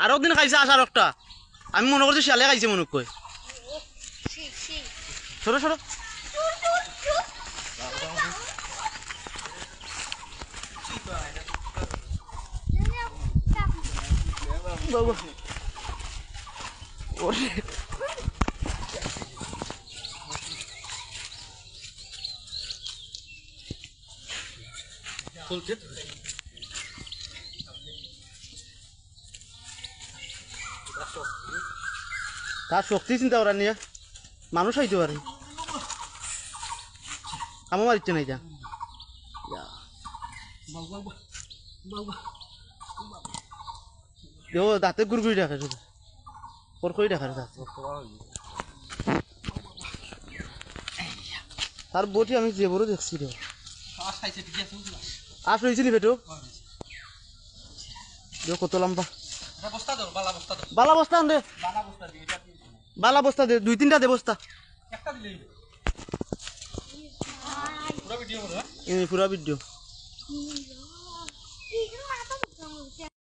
আরো দিন খাইছে আসার একটা আমি মনে করছি শিয়ালে খাইছে মনে কই সরো সরো বাবা ওরে চলছে তার শক্তি চিন্তা করার নিয়ে মানুষ হইতে পারে আমার ইচ্ছে নাই যা দাঁতে গুড়গুড়ি রাখে শুধু পরকই রাখার দাঁত তার বটি আমি যে বড় দেখছি রে আস রয়েছে নি বেটো কত লম্বা বালা বস্তা দে বালা বস্তা দে 2-3টা দে বস্তা পুরা ভিডিও